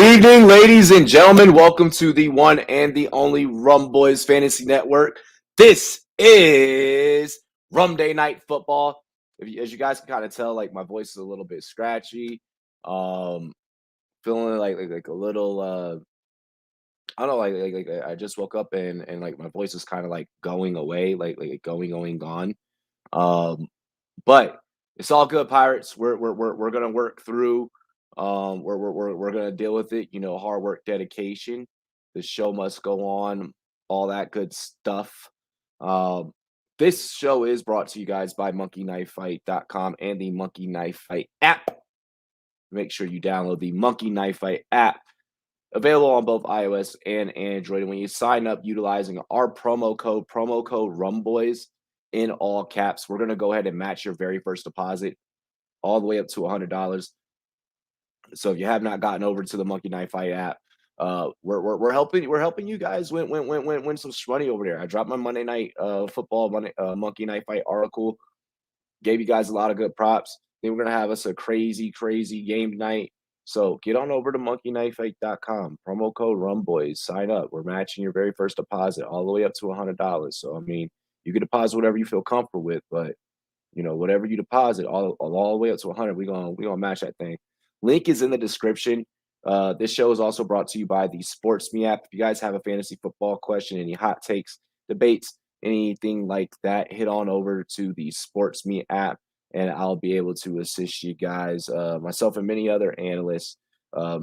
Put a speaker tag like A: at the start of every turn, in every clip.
A: evening, ladies and gentlemen. Welcome to the one and the only Rumboyz Fantasy Network. This is Rumday Night football. As you guys can kind of tell, like my voice is a little bit scratchy. Feeling like a little. I don't know, like I just woke up and like my voice is kind of like going away, like going gone. Um, but it's all good, Pirates. We're gonna work through. We're gonna deal with it. You know, hard work, dedication. The show must go on. All that good stuff. Um, this show is brought to you guys by MonkeyKnifeFight.com and the Monkey Knife Fight app. Make sure you download the Monkey Knife Fight app. Available on both iOS and Android. And when you sign up utilizing our promo code Rumboyz in all caps, we're going to go ahead and match your very first deposit all the way up to $100. So if you have not gotten over to the Monkey Knife Fight app, we're helping you guys win some money over there. I dropped my Monday night football Monkey Knife Fight article, gave you guys a lot of good props. Then we're gonna have us a crazy game tonight. So get on over to monkeyknifefight.com, promo code Rumboyz, sign up. We're matching your very first deposit all the way up to $100. So I mean, you can deposit whatever you feel comfortable with, but you know, whatever you deposit, all the way up to 100, we're gonna match that thing. Link is in the description. This show is also brought to you by the SportsMe app. If you guys have a fantasy football question, any hot takes, debates, anything like that, hit on over to the SportsMe app, and I'll be able to assist you guys. Myself and many other analysts are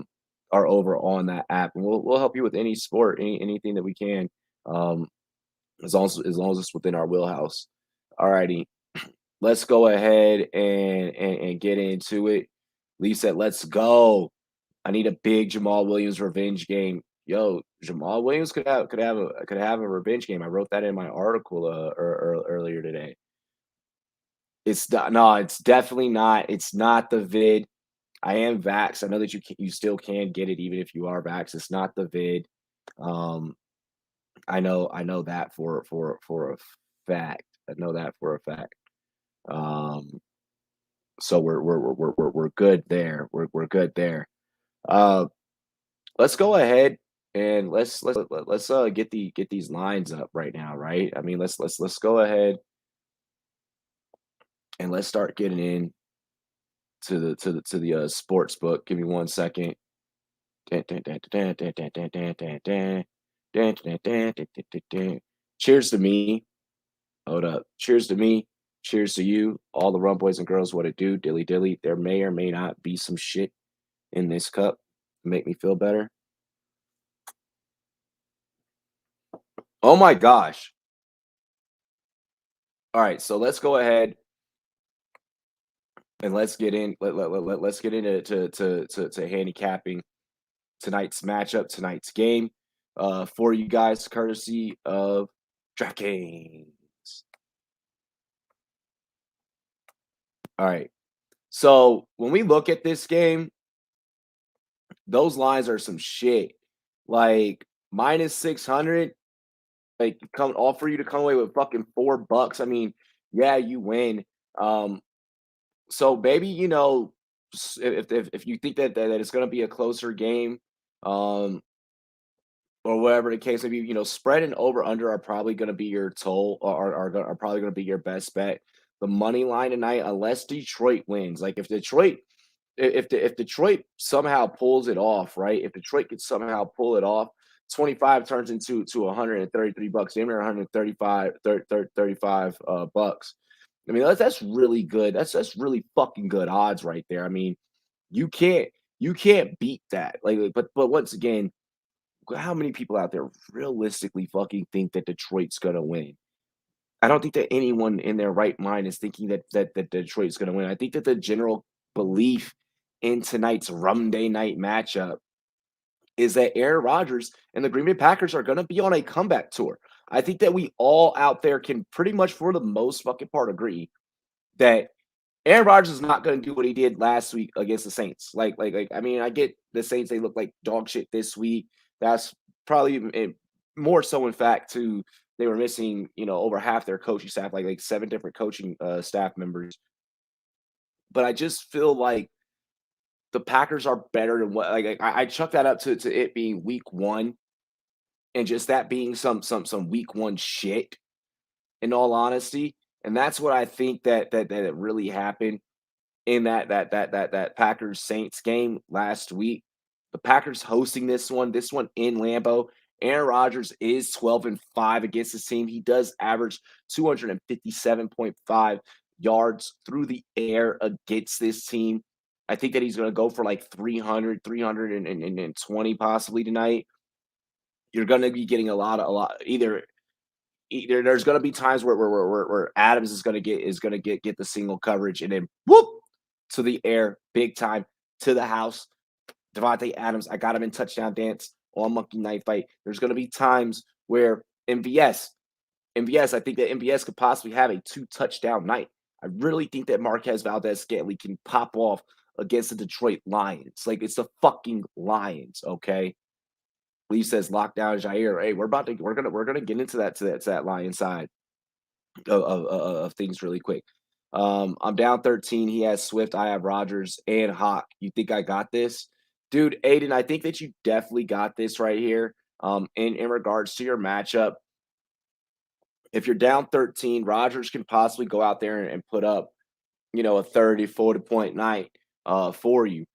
A: over on that app, and we'll help you with any sport, anything that we can, as long as it's within our wheelhouse. Alrighty, let's go ahead and get into it. Lee said, "Let's go." I need a big Jamal Williams revenge game. Yo, Jamal Williams could have a revenge game. I wrote that in my article earlier today. It's not, no, it's definitely not. It's not the vid. I am vaxxed. I know that you still can get it even if you are vaxxed. It's not the vid. I know that for a fact. I know that for a fact. So we're good there. We're good there. Let's go ahead and let's get these lines up right now, right? I mean, let's go ahead and let's start getting in to the sports book. Give me 1 second. Cheers to me. Hold up. Cheers to me. Cheers to you. All the Rumboyz and girls, what it do. Dilly dilly. There may or may not be some shit in this cup to make me feel better. Oh my gosh. All right, so let's go ahead and let's get in. Let's get into to handicapping tonight's matchup, tonight's game, for you guys, courtesy of DraftKings. All right, so when we look at this game, those lines are some shit. Like -600, like come offer you to come away with fucking $4. I mean, yeah, you win. So maybe, you know, if you think that it's going to be a closer game, or whatever the case may be, you know, spread and over under are probably going to be your toll, or are probably going to be your best bet. The money line tonight, unless Detroit wins, like if Detroit somehow pulls it off, right? If Detroit could somehow pull it off, 25 turns into $133, even 135 35 bucks. I mean, that's really good. That's really fucking good odds right there. I mean, you can't beat that. Like, but once again, how many people out there realistically fucking think that Detroit's gonna win? I don't think that anyone in their right mind is thinking that Detroit's gonna win. I think that the general belief in tonight's Rumday Night matchup is that Aaron Rodgers and the Green Bay Packers are gonna be on a comeback tour. I think that we all out there can pretty much, for the most fucking part, agree that Aaron Rodgers is not going to do what he did last week against the Saints. I mean, I get the Saints; they look like dog shit this week. That's probably more so, in fact, to they were missing, you know, over half their coaching staff, like 7 different coaching staff members. But I just feel like the Packers are better than what I chuck that up to it being week 1 and just that being some week 1 shit, in all honesty, and that's what I think that it really happened in that Packers Saints game last week. The Packers hosting this one in Lambeau. Aaron Rodgers is 12-5 against this team. He does average 257.5 yards through the air against this team. I think that he's going to go for like 300, 320 possibly tonight. You're going to be getting a lot. Either there's going to be times where Adams is going to get the single coverage and then whoop to the air, big time to the house. Devontae Adams, I got him in touchdown dance on Monkey Knife Fight. There's going to be times where MVS, I think that MVS could possibly have a 2 touchdown night. I really think that Marquez Valdez-Scantling can pop off against the Detroit Lions. Like it's the fucking Lions, okay? Lee says lockdown Jair. Hey, we're gonna get into that Lion side of things really quick. I'm down 13. He has Swift. I have Rogers and Hawk. You think I got this, dude? Aiden, I think that you definitely got this right here. In regards to your matchup, if you're down 13, Rogers can possibly go out there and put up, a 30, 40 point night for you.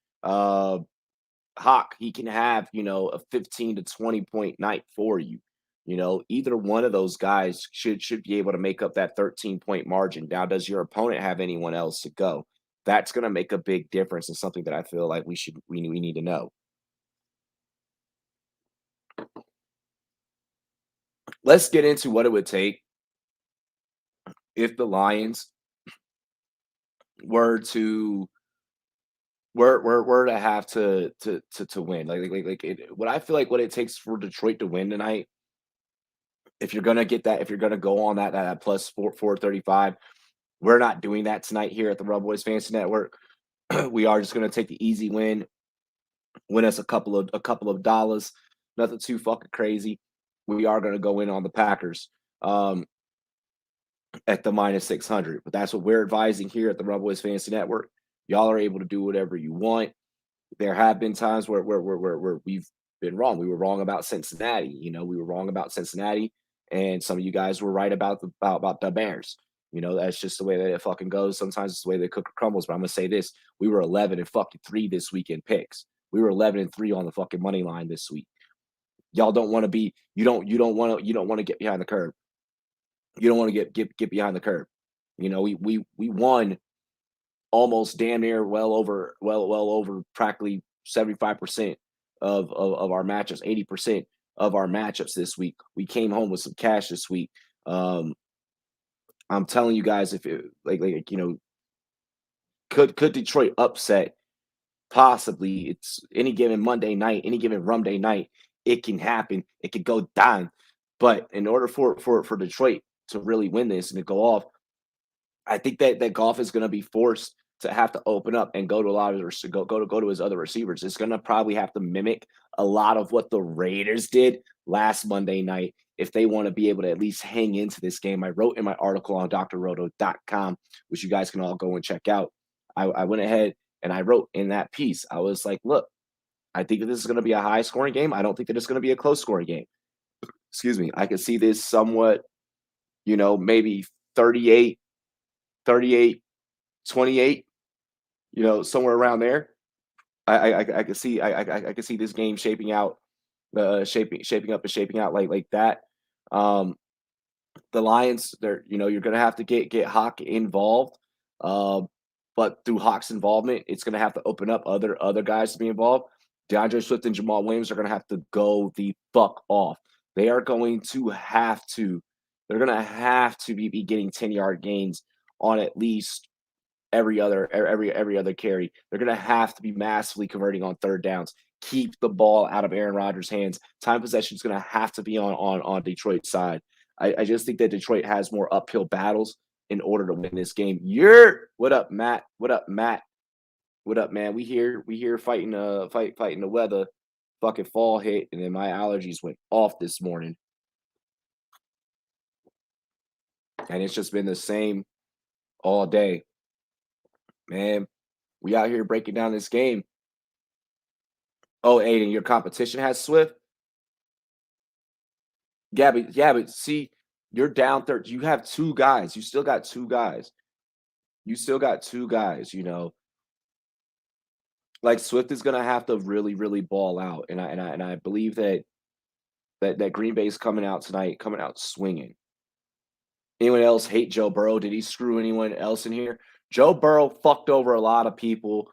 A: Hawk, he can have, a 15 to 20 point night for you. Either one of those guys should be able to make up that 13 point margin. Now, does your opponent have anyone else to go? That's going to make a big difference and something that I feel like we need to know. Let's get into what it would take if the Lions were to were to have to win. What I feel like what it takes for Detroit to win tonight, if you're gonna get that, if you're gonna go on that plus 435, we're not doing that tonight here at the Rumboyz Fantasy Network. We are just gonna take the easy win us a couple of dollars, nothing too fucking crazy. We are gonna go in on the Packers at the minus 600, but that's what we're advising here at the Rumboyz Fantasy Network. Y'all are able to do whatever you want. There have been times where we've been wrong. We were wrong about Cincinnati. We were wrong about Cincinnati, and some of you guys were right about the Bears. That's just the way that it fucking goes. Sometimes it's the way the cookie crumbles. But I'm gonna say this: we were 11-3 this week in picks. We were 11-3 on the fucking money line this week. Y'all don't want to be. You don't want to get behind the curve. You don't want to get behind the curve. We won almost damn near well over practically 75% of our matchups, 80% of our matchups this week. We came home with some cash this week. I'm telling you guys, if it could Detroit upset? Possibly. It's any given Monday night, any given Rumday night, it can happen. It could go down. But in order for Detroit to really win this and to go off, I think that Goff is going to be forced to have to open up and go to a lot of go to his other receivers. It's going to probably have to mimic a lot of what the Raiders did last Monday night if they want to be able to at least hang into this game. I wrote in my article on drroto.com, which you guys can all go and check out. I went ahead and I wrote in that piece. I was like, look, I think that this is going to be a high scoring game. I don't think that it's going to be a close scoring game. Excuse me. I could see this somewhat, maybe 38 38, 28, somewhere around there. I could see I could see this game shaping out, shaping up and shaping out like that. Um, the Lions, you're gonna have to get Hawk involved. But through Hawk's involvement, it's gonna have to open up other guys to be involved. DeAndre Swift and Jamal Williams are gonna have to go the fuck off. They are going to have to. They're gonna have to be getting 10-yard gains on at least every other carry. They're gonna have to be massively converting on third downs. Keep the ball out of Aaron Rodgers' hands. Time possession is gonna have to be on Detroit's side. I just think that Detroit has more uphill battles in order to win this game. What up, Matt? What up, Matt? What up, man? We here fighting the weather. Fucking fall hit, and then my allergies went off this morning. And it's just been the same all day. Man, we out here breaking down this game. Oh, Aiden, your competition has Swift? Yeah, but see, you're down 30. You have 2 guys. You still got 2 guys. You still got 2 guys, you know? Like, Swift is gonna have to really, really ball out, and I believe that Green Bay's coming out tonight, coming out swinging. Anyone else hate Joe Burrow? Did he screw anyone else in here? Joe Burrow fucked over a lot of people.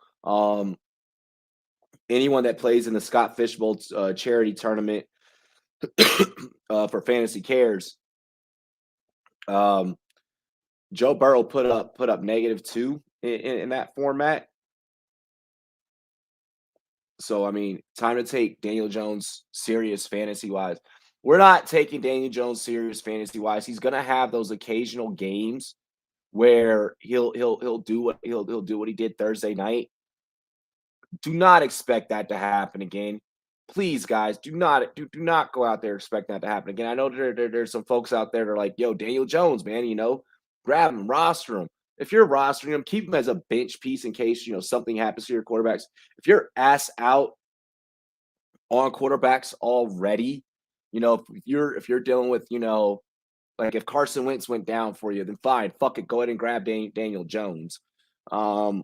A: Anyone that plays in the Scott Fishbowl charity tournament for Fantasy Cares, um, Joe Burrow put up -2 in that format. So I mean, time to take Daniel Jones serious fantasy wise. We're not taking Daniel Jones serious fantasy wise. He's gonna have those occasional games where he'll he'll do what he did Thursday night. Do not expect that to happen again. Please, guys, do not go out there expect that to happen again. I know there's some folks out there that are like, yo, Daniel Jones, man, grab him, roster him. If you're rostering him, keep him as a bench piece in case something happens to your quarterbacks. If you're ass out on quarterbacks already, if you're dealing with like if Carson Wentz went down for you, then fine, fuck it, go ahead and grab Daniel Jones. Um,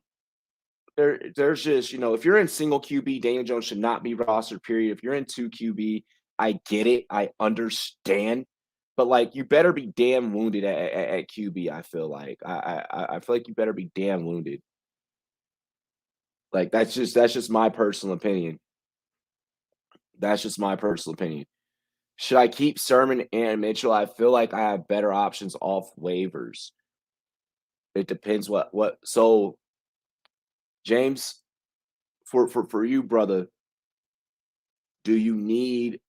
A: there's just, if you're in single QB, Daniel Jones should not be rostered, period. If you're in 2 QB, I get it. I understand. But like you better be damn wounded at QB, I feel like. I feel like you better be damn wounded. Like that's just my personal opinion. That's just my personal opinion. Should I keep Sermon and Mitchell? I feel like I have better options off waivers. It depends what so James, for you, brother, do you need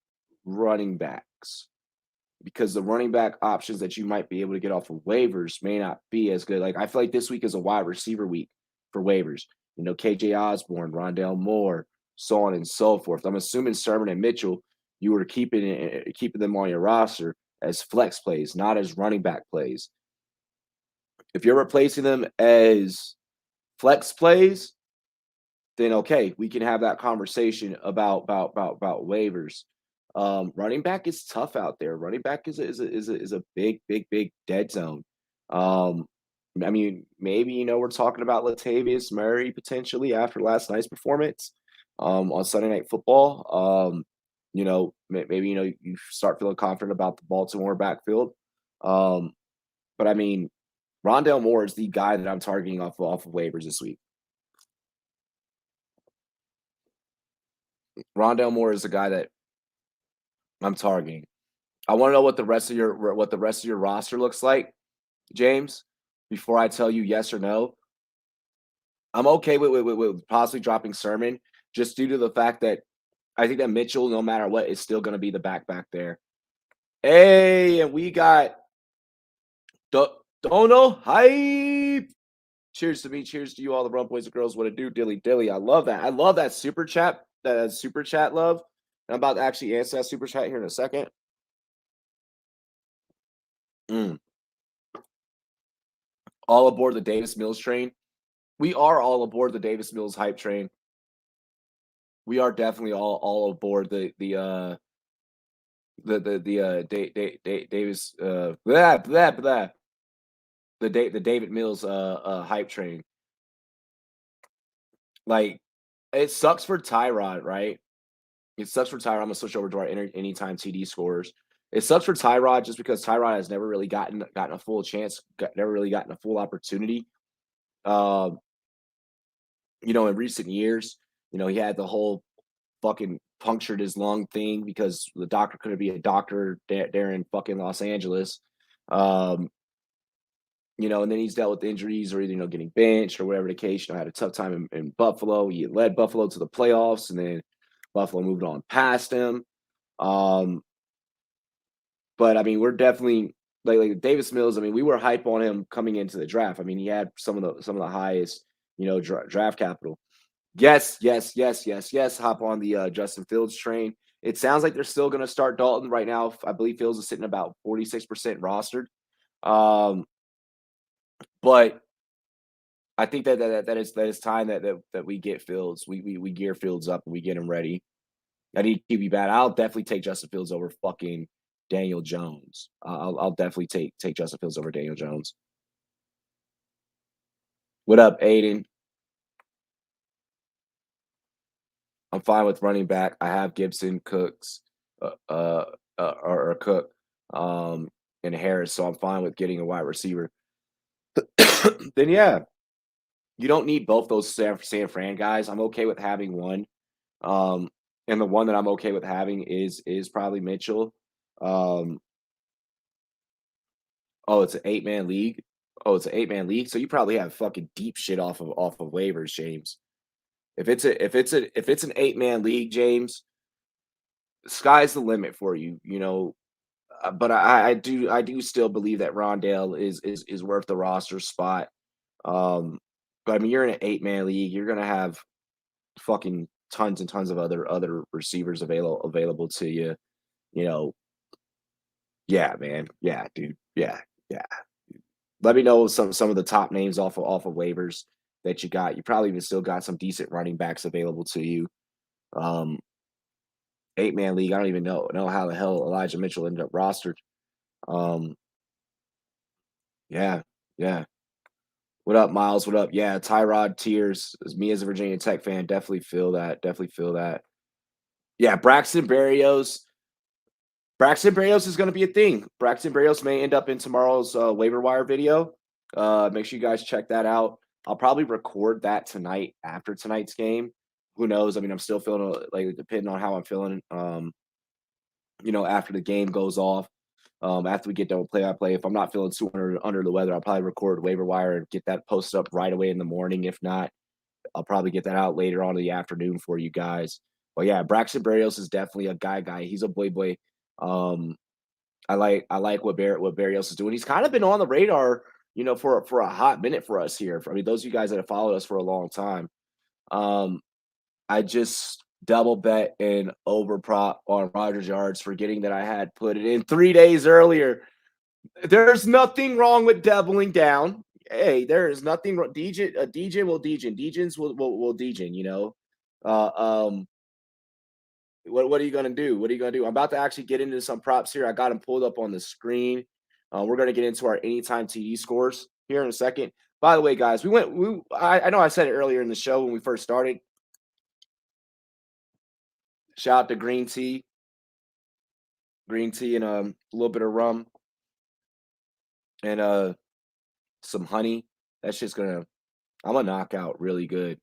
A: running backs? Because the running back options that you might be able to get off of waivers may not be as good. Like I feel like this week is a wide receiver week for waivers. KJ Osborne, Rondale Moore, so on and so forth. I'm assuming Sermon and Mitchell, you were keeping them on your roster as flex plays, not as running back plays. If you're replacing them as flex plays, then okay, we can have that conversation about waivers. Running back is tough out there. Running back is a big dead zone. Um, I mean, maybe we're talking about Latavius Murray potentially after last night's performance on Sunday Night Football. Maybe you start feeling confident about the Baltimore backfield. Um, but I mean, Rondale Moore is the guy that I'm targeting off of waivers this week. Rondale Moore is the guy that I'm targeting. I want to know what the rest of your roster looks like, James, before I tell you yes or no. I'm okay with possibly dropping Sermon just due to the fact that I think that Mitchell, no matter what, is still going to be the back there. Hey, and we got Dono hype. Cheers to me. Cheers to you, all the Rumboyz and girls. What it do, dilly dilly. I love that. I love that super chat. That super chat love. And I'm about to actually answer that super chat here in a second. Mm. All aboard the Davis Mills train. We are all aboard the Davis Mills hype train. We are definitely all aboard Davis the David Mills hype train. Like it sucks for Tyrod, right? It sucks for Tyrod. I'm gonna switch over to our anytime TD scores. It sucks for Tyrod just because Tyrod has never really gotten a full chance, never really gotten a full opportunity. Um, in recent years, he had the whole fucking punctured his lung thing because the doctor couldn't be a doctor there in fucking Los Angeles. Um, and then he's dealt with injuries or either, getting benched or whatever the case. Had a tough time in Buffalo. He led Buffalo to the playoffs, and then Buffalo moved on past him. But I mean, we're definitely like Davis Mills. I mean, we were hype on him coming into the draft. I mean, he had some of the highest, draft capital. Yes, yes, yes, yes, yes. Hop on the Justin Fields train. It sounds like they're still going to start Dalton right now. I believe Fields is sitting about 46% rostered. But I think that is time that we get Fields. We gear Fields up and we get him ready. I need QB bad. I'll definitely take Justin Fields over fucking Daniel Jones. I'll definitely take Justin Fields over Daniel Jones. What up, Aiden? I'm fine with running back. I have Gibson, Cooks, or Cook, and Harris, so I'm fine with getting a wide receiver. Then yeah, you don't need both those San Fran guys. I'm okay with having one. Um, and the one that I'm okay with having is probably Mitchell. Um, oh, it's an 8-man league. Oh, it's an 8-man league. So you probably have fucking deep shit off of waivers, James. If it's an 8-man league, James, sky's the limit for you. But I do still believe that Rondale is worth the roster spot. Um, but I mean, you're in an 8-man league. You're gonna have fucking tons and tons of other receivers available to you. You know, yeah, man, yeah, dude, yeah, yeah. Let me know some of the top names off of waivers that you got. You probably even still got some decent running backs available to you. Um, 8-man league. I don't even know how the hell Elijah Mitchell ended up rostered. Um, yeah, yeah. What up, Miles? What up? Yeah, Tyrod tears. As me as a Virginia Tech fan, definitely feel that. Definitely feel that. Yeah, Braxton Berrios. Braxton Berrios is going to be a thing. Braxton Berrios may end up in tomorrow's waiver wire video. Make sure you guys check that out. I'll probably record that tonight after tonight's game. Who knows? I mean, I'm still feeling like depending on how I'm feeling. After the game goes off, after we get done with play-by-play, if I'm not feeling too under the weather, I'll probably record waiver wire and get that posted up right away in the morning. If not, I'll probably get that out later on in the afternoon for you guys. But yeah, Braxton Berrios is definitely a guy. He's a boy. Um, I like what Berrios is doing. He's kind of been on the radar, for a hot minute for us here. I mean, those of you guys that have followed us for a long time. Um, I just double bet and over prop on Rogers Yards, forgetting that I had put it in 3 days earlier. There's nothing wrong with doubling down. Hey, there is nothing wrong. DJ will DJ. DJs will DJ. Uh, um, what are you gonna do? What are you gonna do? I'm about to actually get into some props here. I got them pulled up on the screen. We're gonna get into our anytime TD scores here in a second. By the way, guys, I know I said it earlier in the show when we first started. Shout out to green tea, and a little bit of rum and some honey. That's just gonna I'm gonna knock out really good.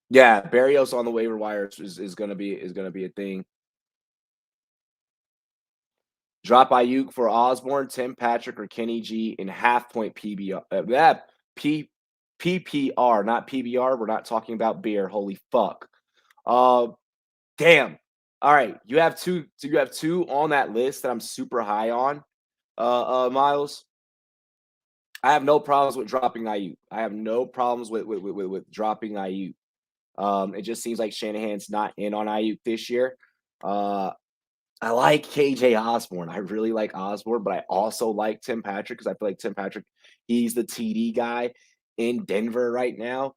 A: Yeah, Barrios on the waiver wire is gonna be a thing. Drop Ayuk for Osborne, Tim Patrick, or Kenny G in half point PBR. P PPR, not PBR. We're not talking about beer. Holy fuck. Uh, damn. All right, you have two. So you have two on that list that I'm super high on. Miles. I have no problems with dropping Ayuk. I have no problems with dropping Ayuk. It just seems like Shanahan's not in on Ayuk this year. Uh, I like KJ Osborne. I really like Osborne, but I also like Tim Patrick because I feel like Tim Patrick, he's the TD guy in Denver right now.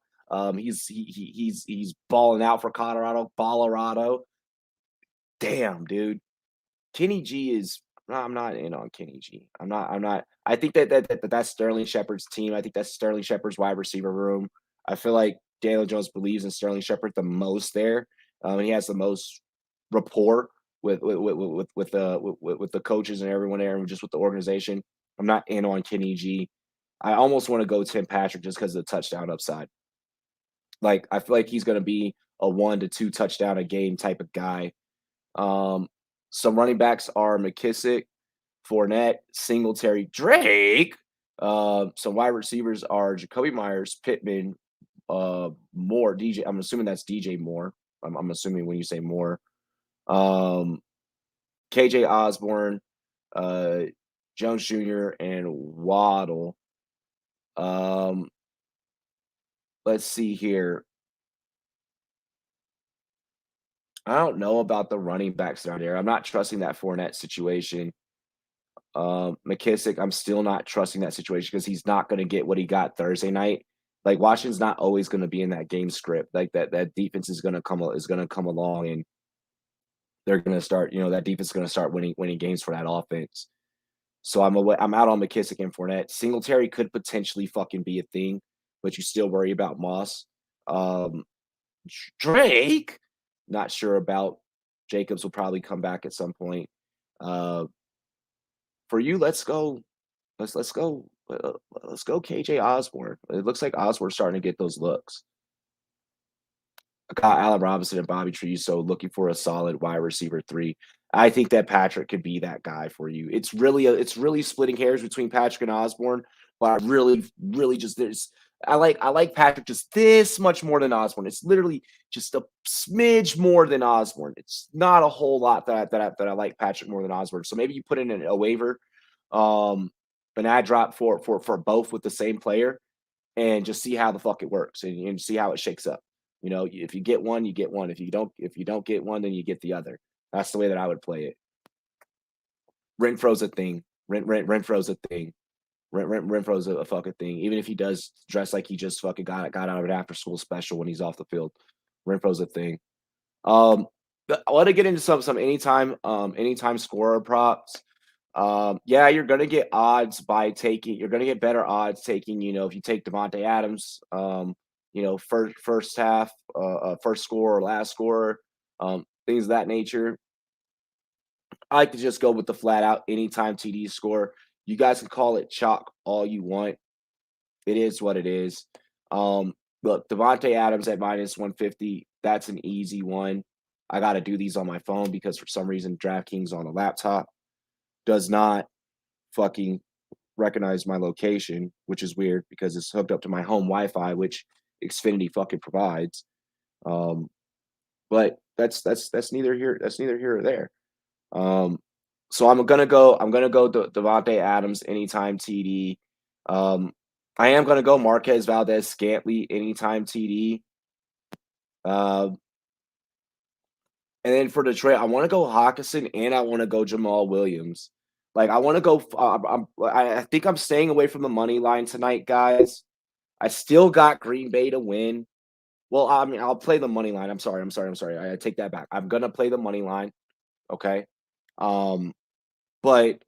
A: He's balling out for Colorado. Damn, dude. Kenny G is. No, I'm not in on Kenny G. I'm not. I think that's Sterling Shepard's team. I think that's Sterling Shepard's wide receiver room. I feel like Daniel Jones believes in Sterling Shepard the most there. And he has the most rapport with the coaches and everyone there, and just with the organization. I'm not in on Kenny G. I almost want to go Tim Patrick just because of the touchdown upside. Like I feel like he's going to be a 1 to 2 touchdown a game type of guy. Um, some running backs are McKissick, Fournette, Singletary, Drake. Some wide receivers are Jacoby Myers, Pittman, Moore, DJ. I'm assuming that's DJ Moore. I'm assuming when you say Moore. Um, KJ Osborne, uh, Jones Jr., and Waddle. Um, let's see here. I don't know about the running backs down there. I'm not trusting that Fournette situation. McKissick, I'm still not trusting that situation because he's not going to get what he got Thursday night. Like Washington's not always going to be in that game script. Like that defense is going to come along and they're going to start. That defense is going to start winning games for that offense. So I'm out on McKissick and Fournette. Singletary could potentially fucking be a thing, but you still worry about Moss. Um, Drake, not sure about. Jacobs will probably come back at some point. Uh, for you, let's go. Let's go. Let's go. KJ Osborne. It looks like Osborne's starting to get those looks. I got Allen Robinson and Bobby Tree, so looking for a solid wide receiver 3. I think that Patrick could be that guy for you. It's really splitting hairs between Patrick and Osborne, but I really just I like Patrick just this much more than Osborne. It's literally just a smidge more than Osborne. It's not a whole lot that I like Patrick more than Osborne. So maybe you put in a waiver, an ad drop for both with the same player, and just see how the fuck it works and see how it shakes up. If you get one, you get one. If you don't get one, then you get the other. That's the way that I would play it. Renfro's a thing. Renfro's a thing. Renfro's a fucking thing. Even if he does dress like he just fucking got out of an after school special when he's off the field, Renfro's a thing. I want to get into some anytime scorer props. Yeah, you're gonna get odds by taking. You're gonna get better odds taking. If you take Devontae Adams, first half, first score or last score, things of that nature. I like to just go with the flat out anytime TD score. You guys can call it chalk all you want. It is what it is. Look, Devontae Adams at -150. That's an easy one. I got to do these on my phone because for some reason DraftKings on a laptop does not fucking recognize my location, which is weird because it's hooked up to my home Wi-Fi, which Xfinity fucking provides. But that's neither here or there. So I'm gonna go Devontae Adams anytime TD. I am gonna go Marquez Valdez Scantling anytime TD. Um, and then for Detroit, I want to go Hawkinson and I want to go Jamal Williams. Like I want to go. I think I'm staying away from the money line tonight, guys. I still got Green Bay to win. Well, I mean, I'll play the money line. I'm sorry. I take that back. I'm gonna play the money line. Okay. Um, but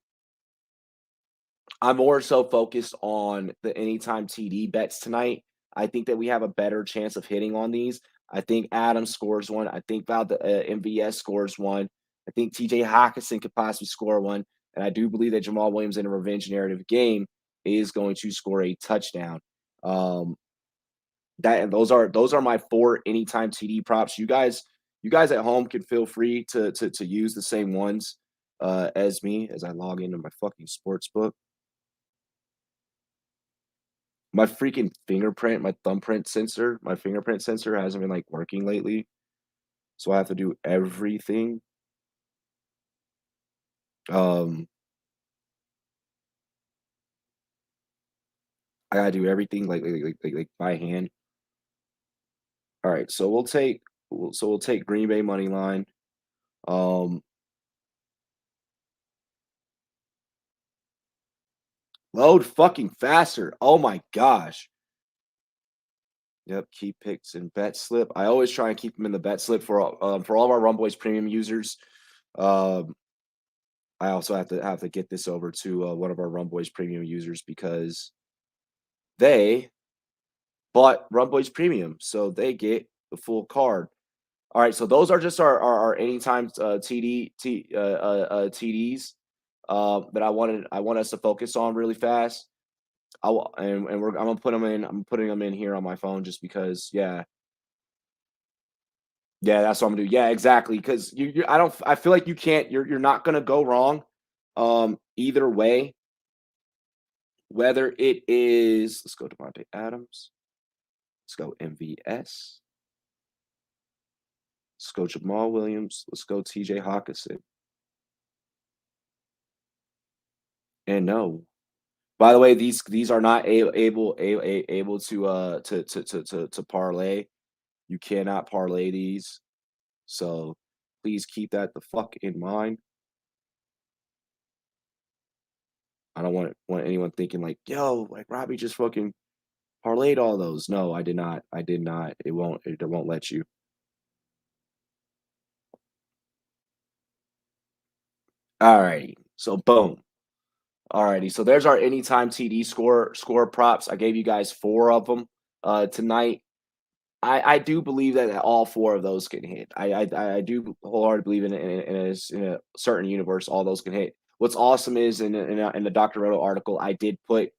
A: I'm more so focused on the anytime TD bets tonight. I think that we have a better chance of hitting on these. I think Adams scores one. I think MVS scores one. I think TJ Hawkinson could possibly score one. And I do believe that Jamal Williams in a revenge narrative game is going to score a touchdown. Um, those are my 4 anytime TD props. You guys at home can feel free to use the same ones as me as I log into my fucking sports book. My freaking my fingerprint sensor hasn't been, like, working lately, so I have to do everything. Um, I gotta do everything, like, by hand. Alright, so we'll take Green Bay money line. Um, load fucking faster. Oh my gosh. Yep, keep picks and bet slip. I always try and keep them in the bet slip for all of our Rumboyz premium users. Um, I also have to get this over to one of our Rumboyz premium users because they bought Rumboyz premium, so they get the full card. All right, so those are just our anytime TDs that I want us to focus on really fast. I'm gonna put them in. I'm putting them in here on my phone just because. Yeah, yeah, that's what I'm gonna do. Yeah, exactly. Because I feel like you can't. You're not gonna go wrong. Either way, whether it is, let's go to Devontae Adams. Let's go MVS. Let's go Jamal Williams. Let's go TJ Hawkinson. And no, by the way, these are not able to parlay. You cannot parlay these. So please keep that the fuck in mind. I don't want anyone thinking like, "Yo, like Robbie just fucking parlayed all those." No, I did not. I did not. It won't let you. Alrighty. So boom. Alrighty. So there's our anytime TD score props. I gave you guys 4 of them tonight. I do believe that all 4 of those can hit. I do wholeheartedly believe in a certain universe, all those can hit. What's awesome is in the Dr. Roto article, I did put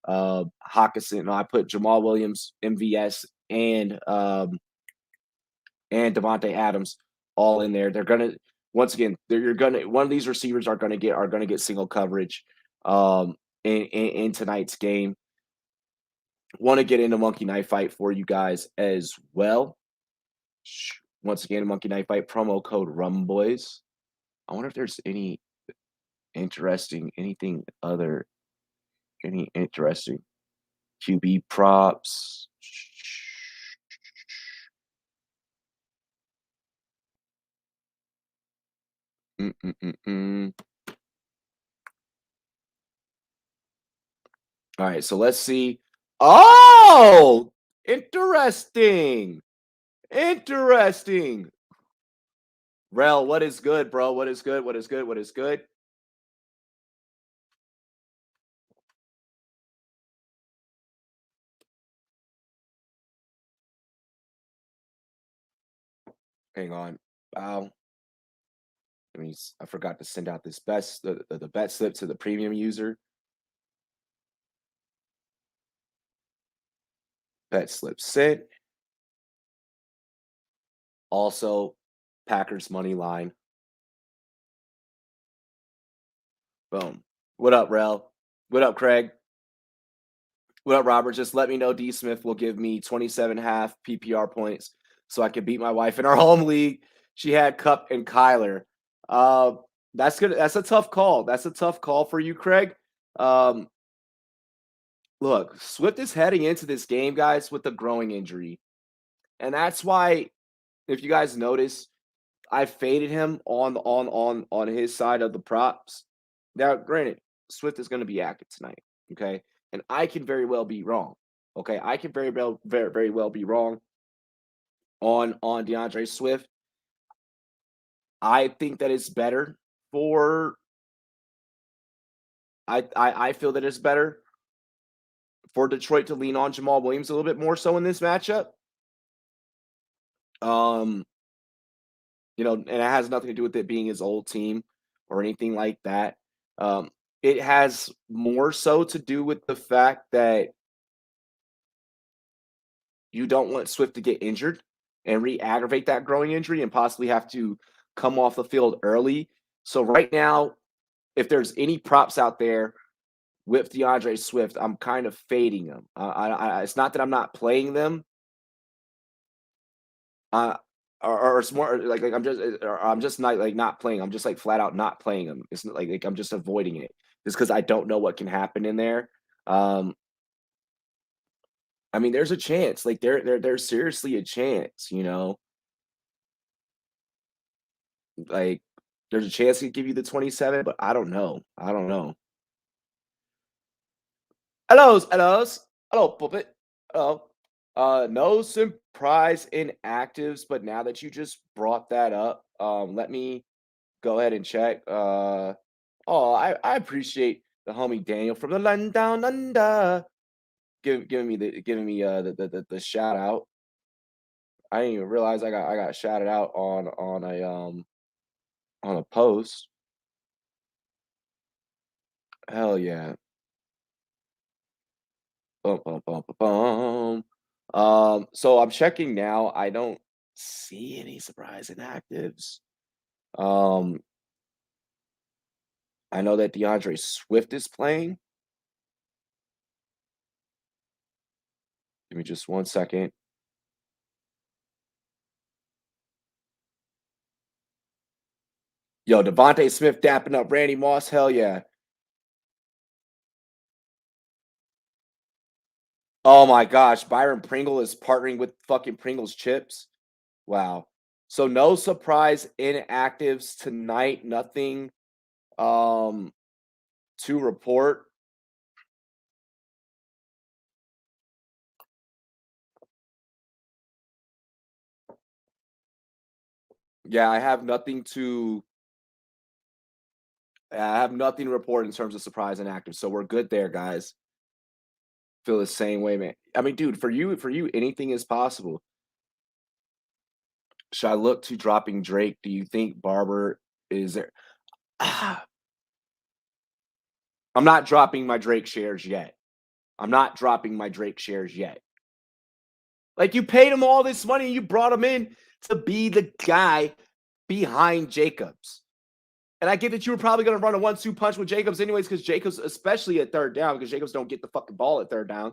A: Hawkinson. No, I put Jamal Williams, MVS, and Devontae Adams all in there. They're gonna once again, you're gonna one of these receivers are gonna get single coverage in tonight's game. Want to get into Monkey Knife Fight for you guys as well. Once again, Monkey Knife Fight promo code Rumboyz. I wonder if there's any interesting QB props. Mm-mm-mm-mm. All right, so let's see. Oh, interesting. Interesting. Rel, what is good, bro? What is good? What is good? What is good? Hang on. Wow. I forgot to send out this the bet slip to the premium user. Bet slip sent. Also, Packers money line. Boom. What up, Rel? What up, Craig? What up, Robert? Just let me know D Smith will give me 27.5 PPR points so I can beat my wife in our home league. She had Cup and Kyler. Uh, that's good. That's a tough call. That's a tough call for you, Craig. Um, look, Swift is heading into this game, guys, with a growing injury. And that's why, if you guys notice, I faded him on his side of the props. Now, granted, Swift is going to be active tonight, okay, and I can very well be wrong. Okay, I can very well be wrong on DeAndre Swift. I think that it's better for. I feel that it's better for Detroit to lean on Jamal Williams a little bit more so in this matchup. Um, and it has nothing to do with it being his old team or anything like that. Um, it has more so to do with the fact that you don't want Swift to get injured and re-aggravate that growing injury and possibly have to come off the field early. So right now, if there's any props out there with DeAndre Swift, I'm kind of fading them. It's not that I'm not playing them. Uh, or it's more like I'm just not like not playing. I'm just like flat out not playing them. It's not like I'm just avoiding it just because I don't know what can happen in there. Um, I mean, there's a chance. Like there's seriously a chance. Like there's a chance he could give you the 27, but I don't know. I don't know. Hello, puppet. Hello. No surprise inactives, but now that you just brought that up, let me go ahead and check. I appreciate the homie Daniel from the London Down Under giving me the shout out. I didn't even realize I got shouted out on a post. Hell yeah. Bum, bum, bum, bum, bum. So I'm checking now. I don't see any surprise inactives. Um, I know that DeAndre Swift is playing. Give me just 1 second. Yo, Devontae Smith dapping up Randy Moss. Hell yeah. Oh my gosh. Byron Pringle is partnering with fucking Pringles chips. Wow. So no surprise inactives tonight. Nothing. Um, to report. Yeah, I have nothing to report in terms of surprise and active, so we're good there, guys. Feel the same way, man. I mean, dude, for you, anything is possible. Should I look to dropping Drake? Do you think Barber is there? I'm not dropping my Drake shares yet. I'm not dropping my Drake shares yet. Like, you paid him all this money and you brought him in to be the guy behind Jacobs. And I get that you were probably going to run a 1-2 punch with Jacobs anyways, because Jacobs, especially at third down, because Jacobs don't get the fucking ball at third down.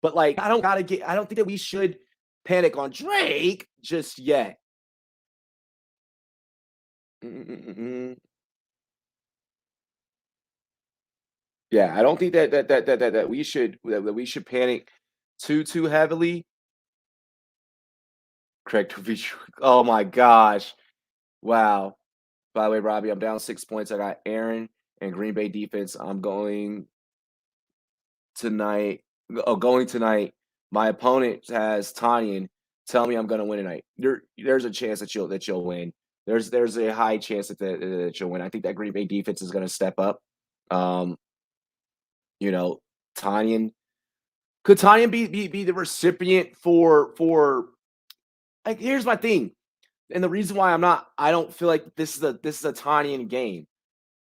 A: But like, I don't think that we should panic on Drake just yet. Mm-mm-mm-mm. Yeah, I don't think that we should panic too heavily. Correct. Oh my gosh. Wow. By the way, Robbie, I'm down 6 points. I got Aaron and Green Bay defense. I'm going tonight. Going tonight. My opponent has Tanyan. Tell me I'm going to win tonight. There's a chance that you'll win. There's a high chance that you'll win. I think that Green Bay defense is going to step up. Um, you know, Tanyan could Tanyan be the recipient for like, here's my thing. And the reason why I don't feel like this is a Tanyan game.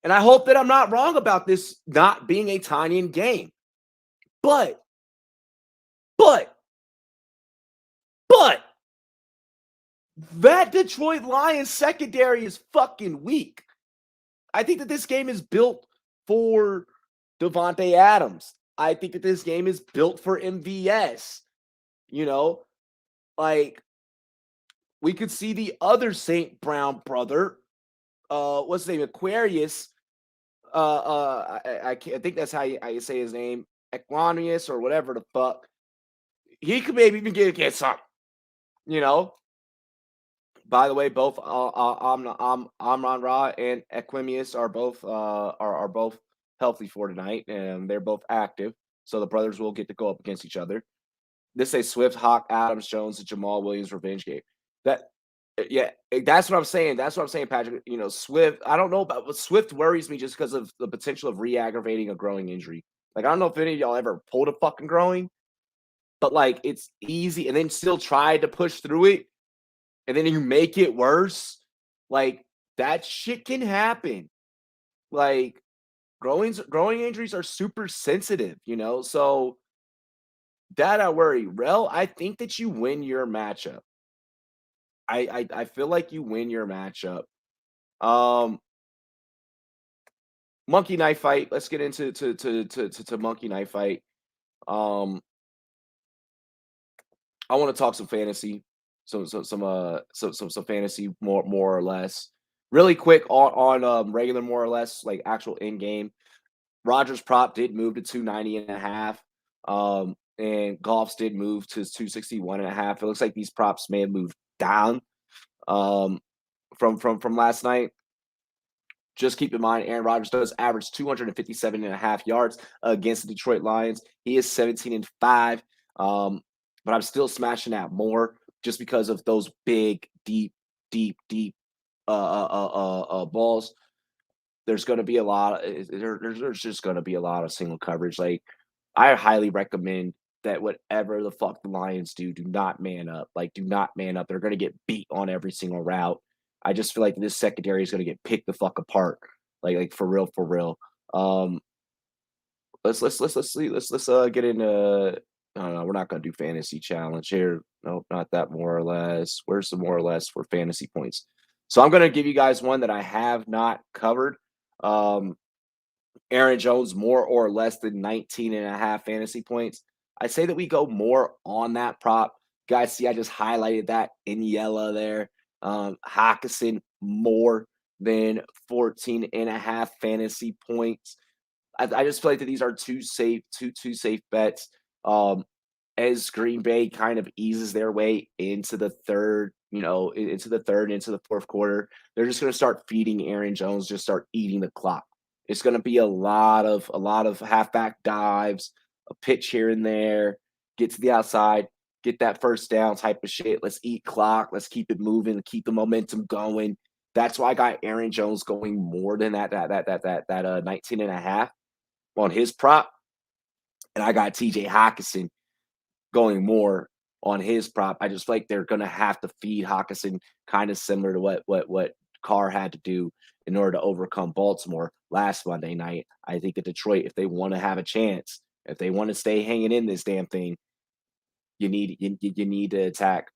A: And I hope that I'm not wrong about this not being a Tanyan game. But, but, but that Detroit Lions secondary is fucking weak. I think that this game is built for Devontae Adams. I think that this game is built for MVS. You know, like, we could see the other St. Brown brother, what's his name, Aquarius. I think that's how you say his name, Equanius or whatever the fuck. He could maybe even get some. You know, by the way, both Amon Ra and Equimius are both healthy for tonight, and they're both active. So the brothers will get to go up against each other. This is a Swift, Hawk, Adams, Jones, and Jamal Williams revenge game. That yeah, that's what I'm saying. That's what I'm saying, Patrick. You know, Swift. I don't know about but Swift worries me just because of the potential of re-aggravating a growing injury. Like, I don't know if any of y'all ever pulled a fucking growing, but like, it's easy, and then still tried to push through it, and then you make it worse. Like, that shit can happen. Like, growing injuries are super sensitive, you know. So that I worry. Rel, I think that you win your matchup. I feel like you win your matchup. Um, Monkey Knife Fight. Let's get into to Monkey Knife Fight. Um, I want to talk some fantasy, some fantasy more or less. Really quick on regular more or less like actual in game. Rogers prop did move to 290.5. And Golf's did move to 261.5. It looks like these props may have moved down um from last night. Just keep in mind, Aaron Rodgers does average 257.5 yards against the Detroit Lions. He is 17-5. But I'm still smashing that more just because of those big, deep balls. There's going to be a lot. There's just going to be a lot of single coverage. Like, I highly recommend that whatever the fuck the Lions do, do not man up. Like, do not man up. They're going to get beat on every single route. I just feel like this secondary is going to get picked the fuck apart. Like for real, for real. Um, let's see. Let's get into. No, we're not going to do fantasy challenge here. Nope, not that more or less. Where's the more or less for fantasy points? So I'm going to give you guys one that I have not covered. Um, Aaron Jones more or less than 19.5 fantasy points. I say that we go more on that prop. Guys, see, I just highlighted that in yellow there. Hawkinson more than 14.5 fantasy points. I just feel like that these are two safe bets. As Green Bay kind of eases their way into the third, into the third, into the fourth quarter, they're just going to start feeding Aaron Jones, just start eating the clock. It's going to be a lot of halfback dives, a pitch here and there, get to the outside, get that first down type of shit. Let's eat clock. Let's keep it moving, keep the momentum going. That's why I got Aaron Jones going more than that 19 and a half on his prop. And I got TJ Hawkinson going more on his prop. I just feel like they're gonna have to feed Hawkinson kind of similar to what Carr had to do in order to overcome Baltimore last Monday night. I think that Detroit, if they want to have a chance, if they want to stay hanging in this damn thing, you need to attack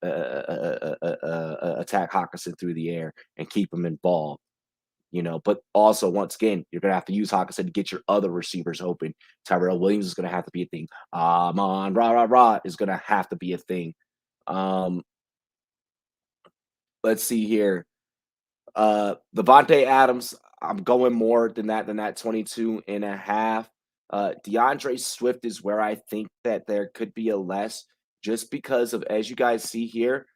A: Hawkinson through the air and keep him involved. But also once again, you're gonna have to use Hawkinson to get your other receivers open. Tyrell Williams is gonna have to be a thing. On rah rah rah is gonna have to be a thing. Um, let's see here. Levante Adams, I'm going more than that 22 and a half. DeAndre Swift is where I think that there could be a less just because of, as you guys see here.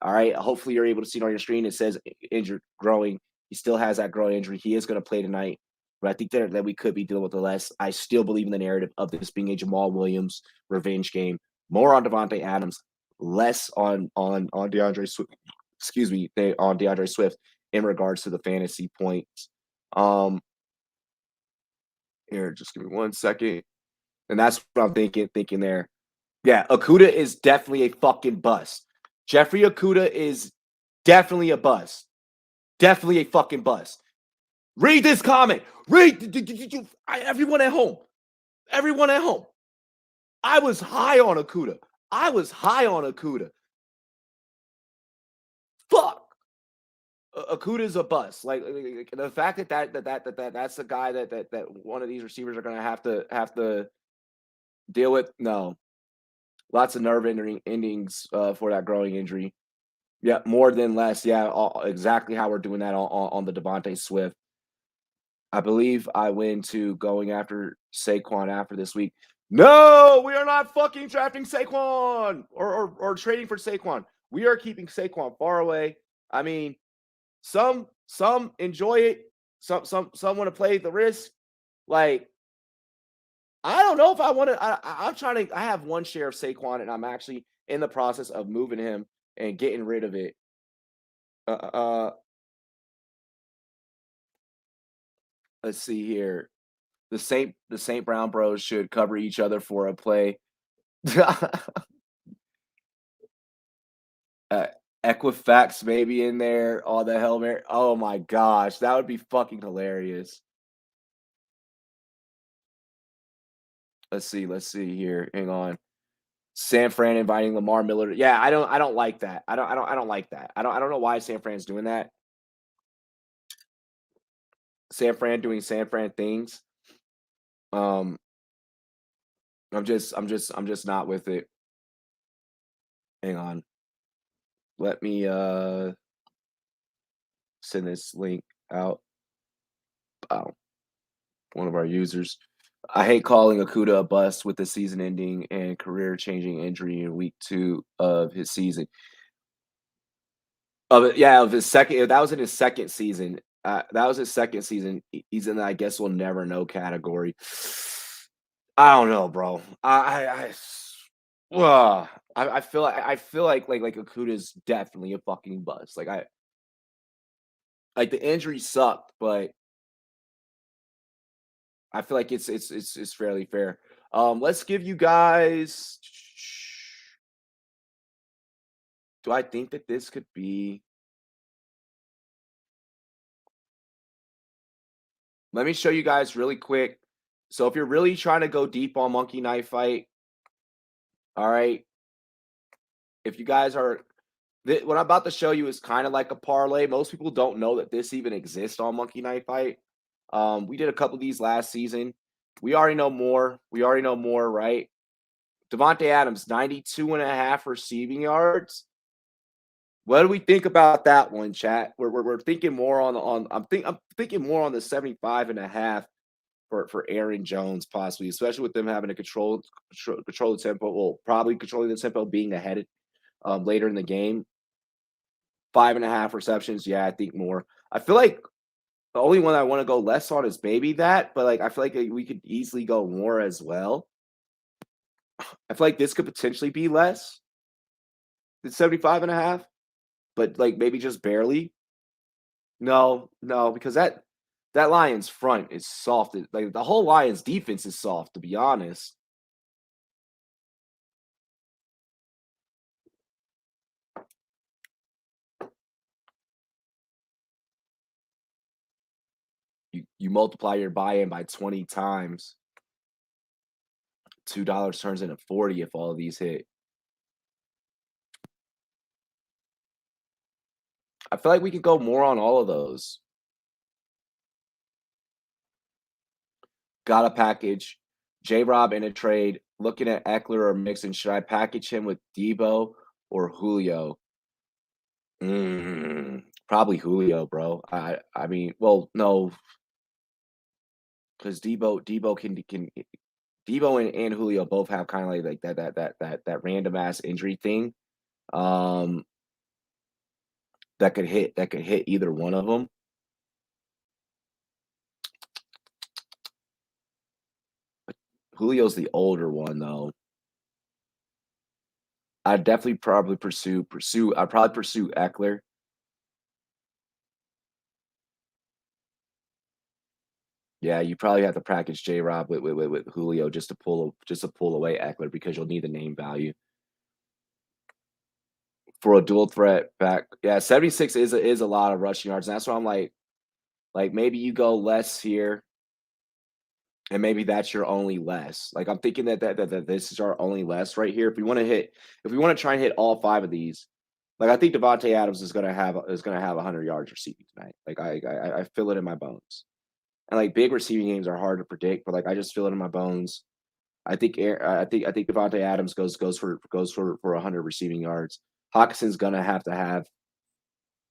A: All right. Hopefully you're able to see it on your screen. It says injured, growing. He still has that growing injury. He is going to play tonight. But I think that we could be dealing with the less. I still believe in the narrative of this being a Jamal Williams revenge game. More on Devontae Adams, less on DeAndre Swift. Excuse me, on DeAndre Swift in regards to the fantasy points. Um, Here, just give me 1 second. And that's what I'm thinking there. Yeah, Okuda is definitely a fucking bust. Jeffrey Okuda is definitely a bust. Definitely a fucking bust. Read this comment. Everyone at home. Everyone at home. I was high on Okuda. Fuck. Okuda's a bust. Like the fact that's the guy that one of these receivers are gonna have to deal with. No, lots of nerve endings for that growing injury. Yeah, more than less. Yeah, exactly how we're doing that on the Devontae Swift. I believe I went to going after Saquon after this week. No, we are not fucking drafting Saquon or trading for Saquon. We are keeping Saquon far away. I mean, some enjoy it. Some want to play the risk. Like, I don't know if I want to. I'm trying to. I have one share of Saquon, and I'm actually in the process of moving him and getting rid of it. Let's see here. The Saint Brown Bros should cover each other for a play. uh, Equifax maybe in there. All the Hail Mary. Oh my gosh, that would be fucking hilarious. Let's see here. Hang on. San Fran inviting Lamar Miller. Yeah, I don't like that. I don't like that. I don't know why San Fran's doing that. San Fran doing San Fran things. Um, I'm just not with it. Hang on. Let me send this link out. Wow. One of our users. I hate calling Okuda a bust with the season ending and career changing injury in week 2 of his season. Of his second, that was in his second season. That was his second season. He's in the I guess we'll never know category. I don't know, bro. I feel like Okuda's definitely a fucking bust. Like the injury sucked, but I feel like it's fairly fair. Let's give you guys. Do I think that this could be? Let me show you guys really quick. So if you're really trying to go deep on Monkey Knife Fight, all right. If you guys are, what I'm about to show you is kind of like a parlay. Most people don't know that this even exists on Monkey Knife Fight. We did a couple of these last season. We already know more. Right? Devontae Adams, 92 and a half receiving yards. What do we think about that one, chat? We're thinking more I'm thinking more on the 75 and a half for Aaron Jones, possibly, especially with them having to control the tempo. Well, probably controlling the tempo, being ahead later in the game. 5.5 receptions. Yeah, I think more. I feel like the only one I want to go less on is maybe that, but like I feel like we could easily go more as well. I feel like this could potentially be less than 75.5, but like maybe just barely. No, no, because that Lions front is soft. Like the whole Lions defense is soft, to be honest. You multiply your buy-in by 20 times. $2 turns into 40 if all of these hit. I feel like we could go more on all of those. Got a package. J-Rob in a trade. Looking at Eckler or Mixon. Should I package him with Debo or Julio? Probably Julio, bro. I mean, well, no, because Debo can Debo and Julio both have kind of like that random ass injury thing. Um, that could hit either one of them. Julio's the older one though. I'd definitely probably pursue. I'd probably pursue Eckler. Yeah, you probably have to package J Rob with Julio just to pull away Eckler because you'll need the name value for a dual threat back. Yeah, 76 is a lot of rushing yards. And that's why I'm like maybe you go less here, and maybe that's your only less. Like I'm thinking that this is our only less right here. If we want to try and hit all five of these, like I think Devontae Adams is gonna have 100 yards receiving tonight. Like I feel it in my bones. And like big receiving games are hard to predict, but like I just feel it in my bones. I think Devontae Adams goes for 100 receiving yards. Hawkinson's gonna have to have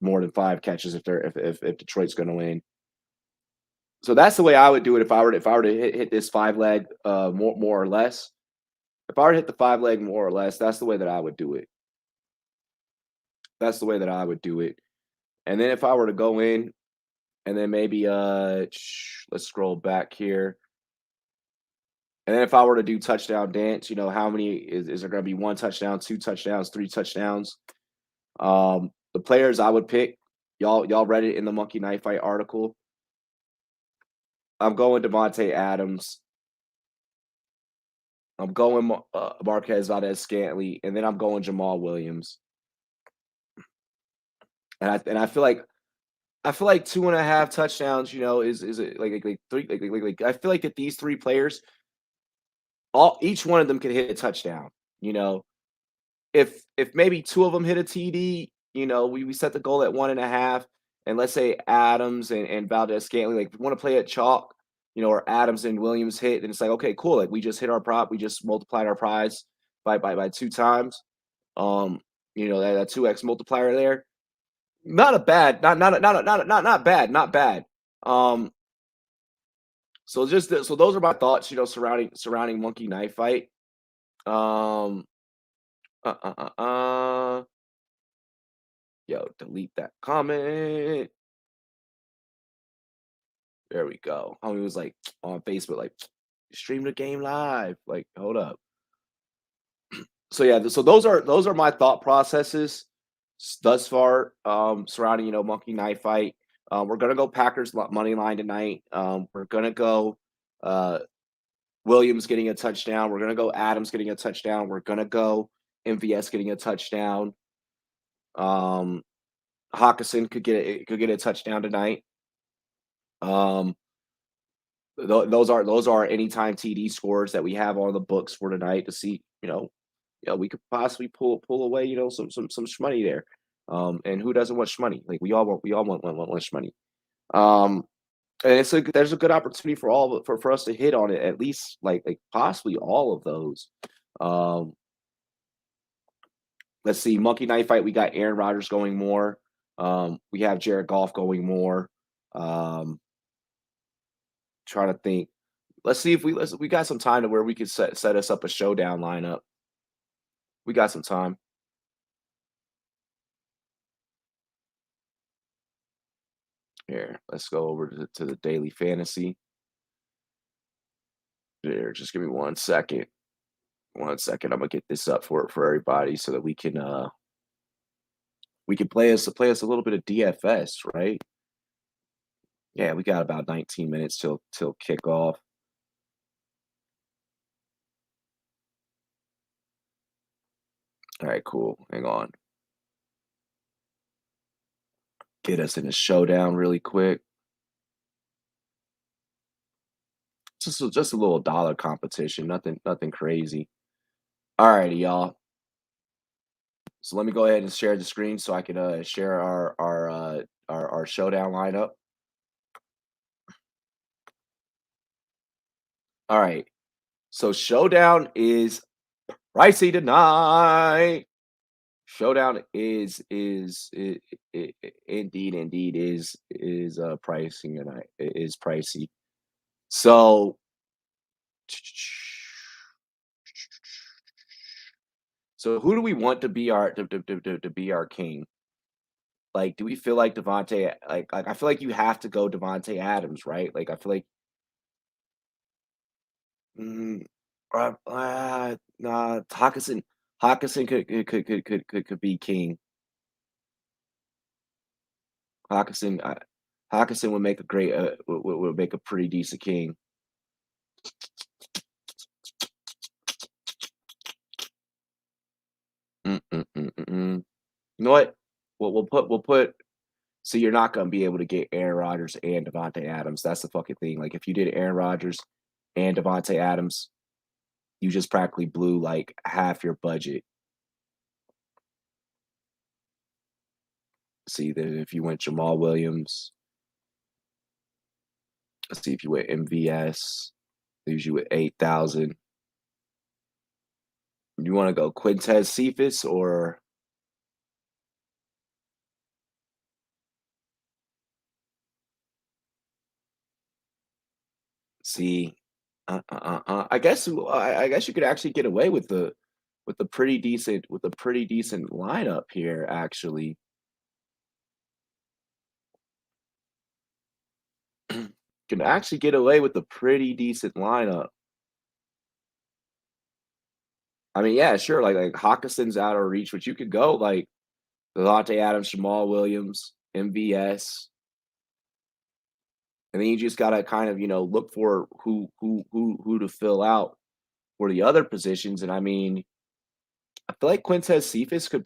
A: more than 5 catches if Detroit's gonna win. So that's the way I would do it if I were to hit this 5 leg more or less. If I were to hit the 5 leg more or less, that's the way that I would do it. That's the way that I would do it. And then if I were to go in and then maybe let's scroll back here. And then if I were to do touchdown dance, how many is there going to be? 1 touchdown, 2 touchdowns, 3 touchdowns? The players I would pick, y'all read it in the Monkey Knife Fight article. I'm going Devontae Adams. I'm going Marquez Valdez-Scantling, and then I'm going Jamal Williams. And I feel like 2.5 touchdowns, is like three like I feel like that these three players, each one of them could hit a touchdown. You know, if maybe two of them hit a TD, we set the goal at 1.5, and let's say Adams and Valdez Scantling, like if we want to play at chalk, or Adams and Williams hit, then it's like okay, cool, like we just hit our prop, we just multiplied our prize by 2 times. Um, that 2x multiplier there. Not a bad, not bad, not bad. Um, so those are my thoughts, surrounding Monkey Knife Fight. Um, uh, uh, uh, uh. Yo, delete that comment. There we go. Homie was like on Facebook, like stream the game live. Like, hold up. So yeah, so those are my thought processes thus far, surrounding Monkey Knife Fight. We're gonna go Packers money line tonight. We're gonna go uh, Williams getting a touchdown. We're gonna go Adams getting a touchdown. We're gonna go MVS getting a touchdown. Um, Hawkinson could get a touchdown tonight. Um, those are anytime TD scores that we have on the books for tonight to see. We could possibly pull away. Some shmoney there. And who doesn't want shmoney? Like we all want shmoney. Um, and there's a good opportunity for us to hit on it, at least like possibly all of those. Um, let's see, Monkey Knife Fight. We got Aaron Rodgers going more. We have Jared Goff going more. Trying to think. Let's see if we got some time to where we could set us up a showdown lineup. We got some time. Here, let's go over to the daily fantasy. There, just give me 1 second. 1 second. I'm gonna get this up for everybody so that we can play us a little bit of DFS, right? Yeah, we got about 19 minutes till kickoff. All right, cool. Hang on. Get us in a showdown really quick. Just a little dollar competition. Nothing crazy. All righty, y'all. So let me go ahead and share the screen so I can share our showdown lineup. All right. So showdown is pricey tonight. Showdown indeed is pricing tonight. It is pricey. So who do we want to be to be our king? Like, do we feel like Devontae? Like I feel like you have to go Devontae Adams, right? Like I feel like mm, nah, Hawkinson could be king. Hawkinson Hawkinson would make a great would make a pretty decent king. Mm. You know what? We'll put. So you're not gonna be able to get Aaron Rodgers and Devontae Adams. That's the fucking thing. Like if you did Aaron Rodgers and Devontae Adams, you just practically blew like half your budget. See that if you went Jamal Williams, let's see if you went MVS, leaves you with 8,000. You want to go Quintez Cephas or see? I guess you could actually get away with the pretty decent lineup here. Actually, can actually get away with a pretty decent lineup. I mean, yeah, sure. Like Hawkinson's out of reach, but you could go like Devontae Adams, Jamal Williams, MVS, and then you just gotta kind of look for who to fill out for the other positions. And I mean, I feel like Quintez Cephas could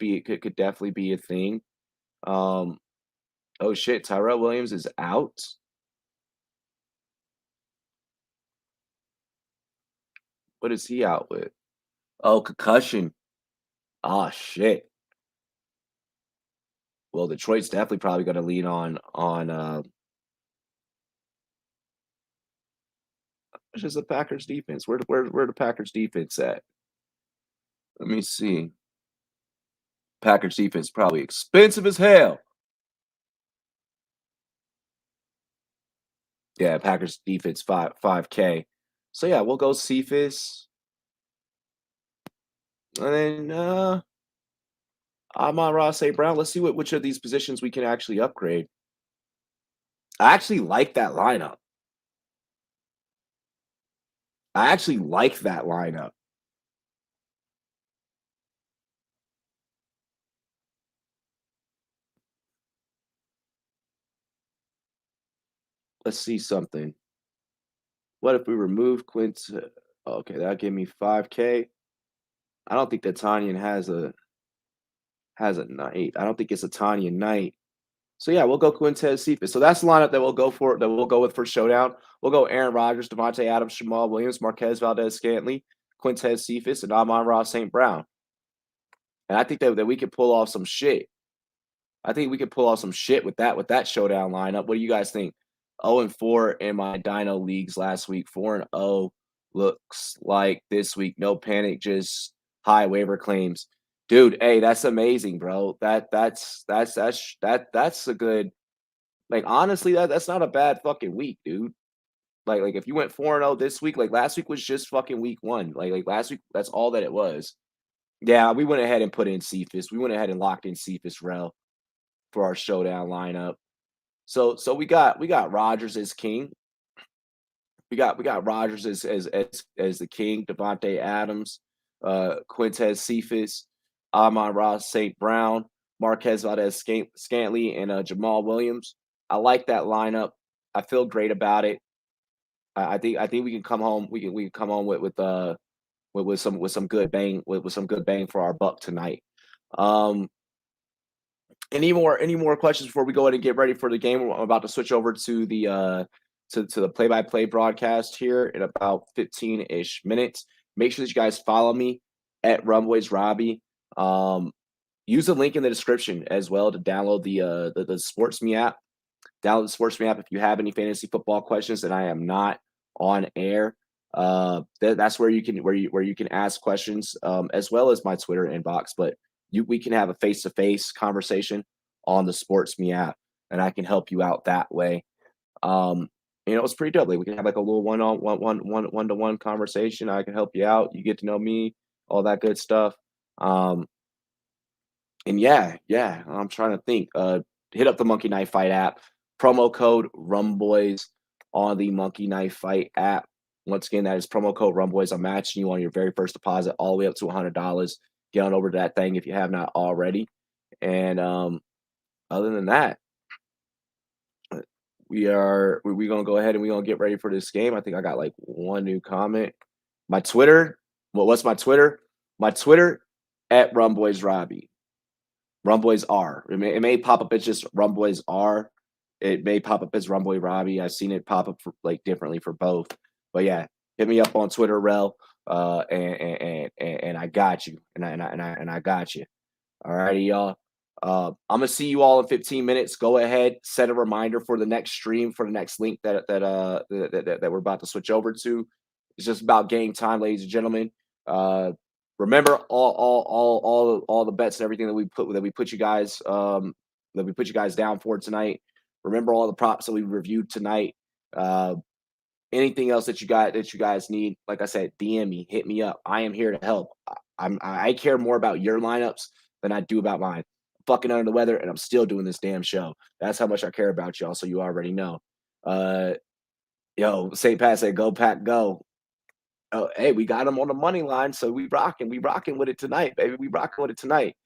A: definitely be a thing. Um, oh shit, Tyrell Williams is out. What is he out with? Oh, concussion. Ah, shit. Well, Detroit's definitely probably going to lean on it's just the Packers defense. Where the Packers defense at? Let me see. Packers defense probably expensive as hell. Yeah, Packers defense 5K. So yeah, we'll go Cephas. And then Amon-Ra St. Brown. Let's see which of these positions we can actually upgrade. I actually like that lineup. I actually like that lineup. Let's see something. What if we remove Quint? Okay, that gave me 5K. I don't think that Tanyan has a night. I don't think it's a Tanyan night. So yeah, we'll go Quintez Cephas. So that's the lineup that we'll go for. That we'll go with for showdown. We'll go Aaron Rodgers, Devontae Adams, Jamal Williams, Marquez Valdez-Scantling, Quintez Cephas, and Amon-Ra St. Brown. And I think that we could pull off some shit. I think we could pull off some shit with that showdown lineup. What do you guys think? 0-4 in my Dino leagues last week. 4-0 looks like this week. No panic, just high waiver claims. Dude, hey, that's amazing, bro. That's a good, like, honestly, that's not a bad fucking week, dude. Like if you went 4-0 this week, like last week was just fucking week one. Like last week, that's all that it was. Yeah, we went ahead and put in Cephas. We went ahead and locked in Cephas Rel for our showdown lineup. So we got Rodgers as king. We got Rodgers as the king, Devontae Adams, Quintez Cephas, Amon-Ra St. Brown, Marquez Valdes Scantling, and Jamal Williams. I like that lineup. I feel great about it. I think we can come home. We can come home with some good bang with some good bang for our buck tonight. Um, any more questions before we go ahead and get ready for the game? I'm about to switch over to the play-by-play broadcast here in about 15-ish minutes. Make sure that you guys follow me at Rumboyz Robbie. Use the link in the description as well to download the SportsMe app. Download the SportsMe app if you have any fantasy football questions and I am not on air. That's where you can ask questions, as well as my Twitter inbox. But we can have a face-to-face conversation on the SportsMe app, and I can help you out that way. It's pretty dope. Like, we can have like a little one-to-one conversation. I can help you out. You get to know me, all that good stuff. And yeah, I'm trying to think. Hit up the Monkey Knife Fight app. Promo code Rumboyz on the Monkey Knife Fight app. Once again, that is promo code Rumboyz. I'm matching you on your very first deposit all the way up to $100. Get on over to that thing if you have not already. And other than that, we're gonna go ahead and we're gonna get ready for this game. I think I got like one new comment. My Twitter. What's my Twitter? My Twitter at Rumboyz Robbie. Rumboyz R. It may pop up as just Rumboyz R. It may pop up as Rumboy Robbie. I've seen it pop up differently for both. But yeah, hit me up on Twitter, Rel, and I got you, and I got you. All righty, y'all. I'm gonna see you all in 15 minutes. Go ahead, set a reminder for the next stream, for the next link that we're about to switch over to. It's just about game time, ladies and gentlemen. Remember all the bets and everything that we put you guys down for tonight. Remember all the props that we reviewed tonight. Anything else that you guys need, like I said, DM me, hit me up. I am here to help. I care more about your lineups than I do about mine. I'm fucking under the weather, and I'm still doing this damn show. That's how much I care about y'all, so you already know. St. Pat said, "Go Pack, go." Oh, hey, we got him on the money line, so we rocking with it tonight, baby. We rocking with it tonight.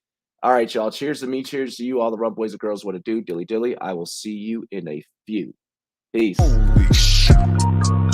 A: All right, y'all. Cheers to me. Cheers to you, all the Rumboyz and girls. What it do, dilly dilly. I will see you in a few. Peace.
B: Holy shit.